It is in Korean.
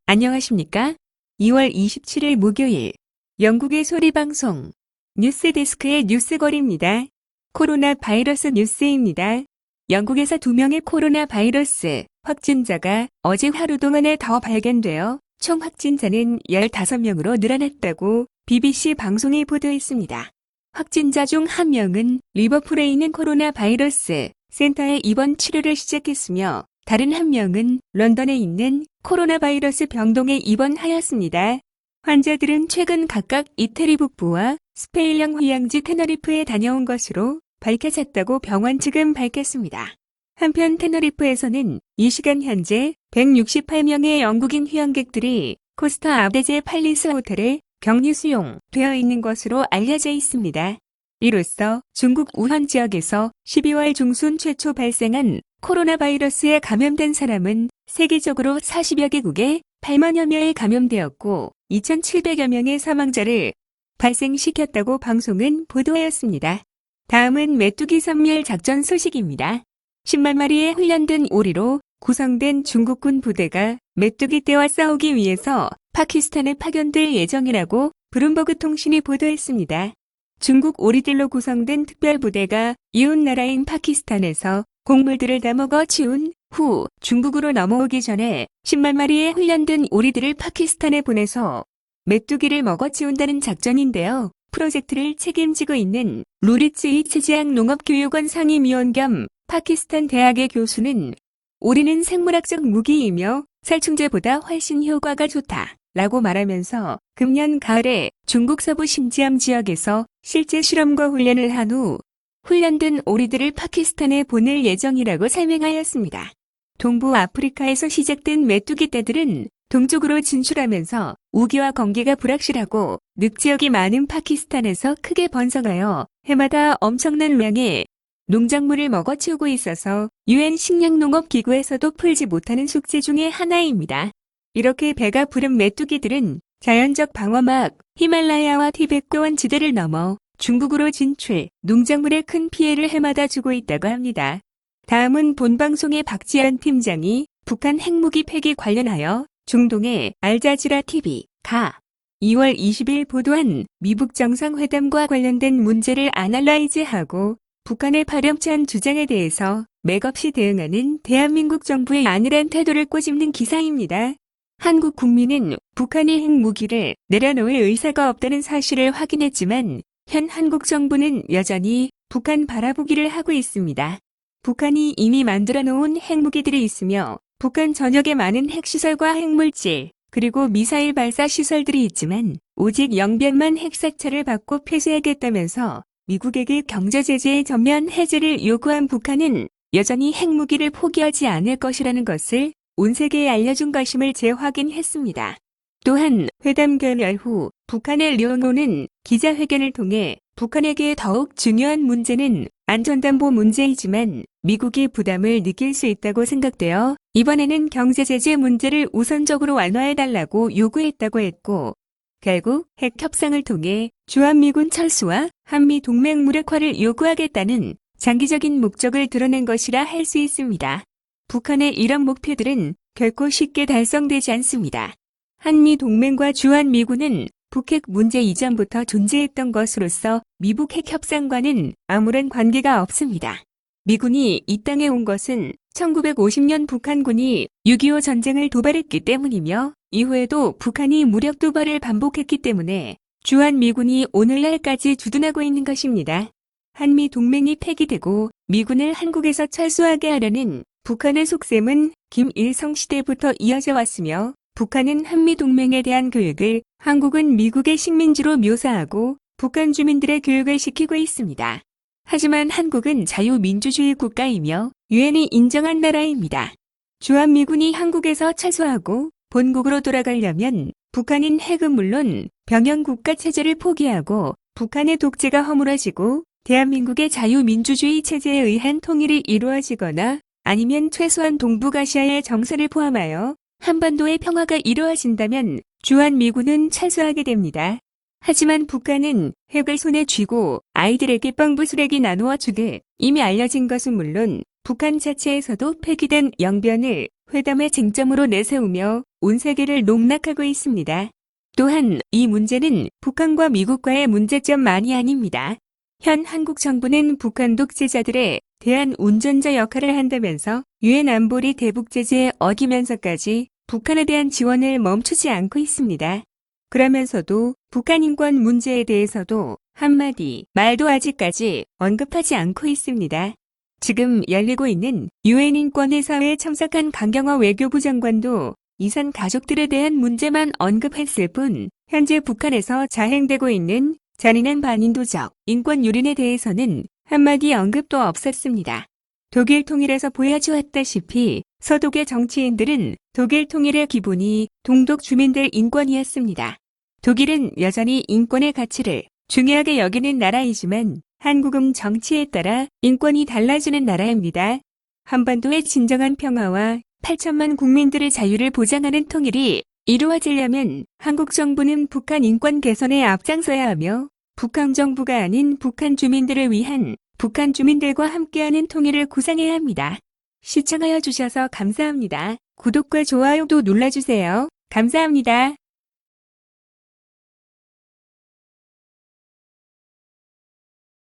안녕하십니까? 2월 27일 목요일 영국의 소리방송 뉴스데스크의 뉴스거리입니다. 코로나 바이러스 뉴스입니다. 영국에서 2명의 코로나 바이러스 확진자가 어제 하루 동안에 더 발견되어 총 확진자는 15명으로 늘어났다고 BBC 방송이 보도했습니다. 확진자 중 1명은 리버풀에 있는 코로나 바이러스 센터에 입원 치료를 시작했으며 다른 1명은 런던에 있는 코로나 바이러스 병동에 입원하였습니다. 환자들은 최근 각각 이태리 북부와 스페인령 휴양지 테너리프에 다녀온 것으로 밝혀졌다고 병원 측은 밝혔습니다. 한편 테너리프에서는 이 시간 현재 168명의 영국인 휴양객들이 코스타 아데제 팔리스 호텔에 격리 수용되어 있는 것으로 알려져 있습니다. 이로써 중국 우한 지역에서 12월 중순 최초 발생한 코로나 바이러스에 감염된 사람은 세계적으로 40여 개국에 8만여 명에 감염되었고 2,700여 명의 사망자를 발생시켰다고 방송은 보도하였습니다. 다음은 메뚜기 섬멸 작전 소식입니다. 10만 마리의 훈련된 오리로 구성된 중국군 부대가 메뚜기 떼와 싸우기 위해서 파키스탄에 파견될 예정이라고 블룸버그 통신이 보도했습니다. 중국 오리들로 구성된 특별부대가 이웃 나라인 파키스탄에서 곡물들을 다 먹어 치운 후 중국으로 넘어오기 전에 10만 마리의 훈련된 오리들을 파키스탄에 보내서 메뚜기를 먹어 치운다는 작전인데요. 프로젝트를 책임지고 있는 루리츠이 체지학 농업교육원 상임위원 겸 파키스탄 대학의 교수는 오리는 생물학적 무기이며 살충제보다 훨씬 효과가 좋다 라고 말하면서 금년 가을에 중국 서부 신지암 지역에서 실제 실험과 훈련을 한 후 훈련된 오리들을 파키스탄에 보낼 예정이라고 설명하였습니다. 동부 아프리카에서 시작된 메뚜기 떼들은 동쪽으로 진출하면서 우기와 건기가 불확실하고 늪지역이 많은 파키스탄에서 크게 번성하여 해마다 엄청난 양의 농작물을 먹어치우고 있어서 UN 식량농업기구에서도 풀지 못하는 숙제 중의 하나입니다. 이렇게 배가 부른 메뚜기들은 자연적 방어막 히말라야와 티벳고원 지대를 넘어 중국으로 진출, 농작물에 큰 피해를 해마다 주고 있다고 합니다. 다음은 본방송의 박지연 팀장이 북한 핵무기 폐기 관련하여 중동의 알자지라 TV가 2월 20일 보도한 미북 정상회담과 관련된 문제를 아날라이즈하고 북한의 파렴치한 주장에 대해서 맥없이 대응하는 대한민국 정부의 안일한 태도를 꼬집는 기사입니다. 한국 국민은 북한이 핵무기를 내려놓을 의사가 없다는 사실을 확인했지만 현 한국 정부는 여전히 북한 바라보기를 하고 있습니다. 북한이 이미 만들어 놓은 핵무기들이 있으며 북한 전역에 많은 핵시설과 핵물질 그리고 미사일 발사 시설들이 있지만 오직 영변만 핵사찰을 받고 폐쇄하겠다면서 미국에게 경제제재의 전면 해제를 요구한 북한은 여전히 핵무기를 포기하지 않을 것이라는 것을 온 세계에 알려준 것임을 재확인했습니다. 또한 회담 결렬 후 북한의 류응호는 기자회견을 통해 북한에게 더욱 중요한 문제는 안전담보 문제이지만 미국이 부담을 느낄 수 있다고 생각되어 이번에는 경제제재 문제를 우선적으로 완화해달라고 요구했다고 했고 결국 핵협상을 통해 주한미군 철수와 한미동맹 무력화를 요구하겠다는 장기적인 목적을 드러낸 것이라 할 수 있습니다. 북한의 이런 목표들은 결코 쉽게 달성되지 않습니다. 한미동맹과 주한미군은 북핵 문제 이전부터 존재했던 것으로서 미북 핵협상과는 아무런 관계가 없습니다. 미군이 이 땅에 온 것은 1950년 북한군이 6.25 전쟁을 도발했기 때문이며 이후에도 북한이 무력 도발을 반복했기 때문에 주한미군이 오늘날까지 주둔하고 있는 것입니다. 한미동맹이 폐기되고 미군을 한국에서 철수하게 하려는 북한의 속셈은 김일성 시대부터 이어져 왔으며 북한은 한미동맹에 대한 교육을 한국은 미국의 식민지로 묘사하고 북한 주민들의 교육을 시키고 있습니다. 하지만 한국은 자유민주주의 국가이며 유엔이 인정한 나라입니다. 주한미군이 한국에서 철수하고 본국으로 돌아가려면 북한인 핵은 물론 병영국가 체제를 포기하고 북한의 독재가 허물어지고 대한민국의 자유민주주의 체제에 의한 통일이 이루어지거나 아니면 최소한 동북아시아의 정세를 포함하여 한반도의 평화가 이루어진다면 주한미군은 철수하게 됩니다. 하지만 북한은 핵을 손에 쥐고 아이들에게 빵부수레기 나누어 주듯 이미 알려진 것은 물론 북한 자체에서도 폐기된 영변을 회담의 쟁점으로 내세우며 온 세계를 농락하고 있습니다. 또한 이 문제는 북한과 미국과의 문제점만이 아닙니다. 현 한국 정부는 북한 독재자들에 대한 운전자 역할을 한다면서 유엔 안보리 대북 제재에 어기면서까지 북한에 대한 지원을 멈추지 않고 있습니다. 그러면서도 북한 인권 문제에 대해서도 한마디 말도 아직까지 언급하지 않고 있습니다. 지금 열리고 있는 유엔 인권회사에 참석한 강경화 외교부 장관도 이산 가족들에 대한 문제만 언급했을 뿐 현재 북한에서 자행되고 있는 잔인한 반인도적 인권 유린에 대해서는 한마디 언급도 없었습니다. 독일 통일에서 보여주었다시피 서독의 정치인들은 독일 통일의 기본이 동독 주민들 인권이었습니다. 독일은 여전히 인권의 가치를 중요하게 여기는 나라이지만 한국은 정치에 따라 인권이 달라지는 나라입니다. 한반도의 진정한 평화와 8천만 국민들의 자유를 보장하는 통일이 이루어지려면 한국 정부는 북한 인권 개선에 앞장서야 하며 북한 정부가 아닌 북한 주민들을 위한 북한 주민들과 함께하는 통일을 구상해야 합니다. 시청하여 주셔서 감사합니다. 구독과 좋아요도 눌러주세요. 감사합니다.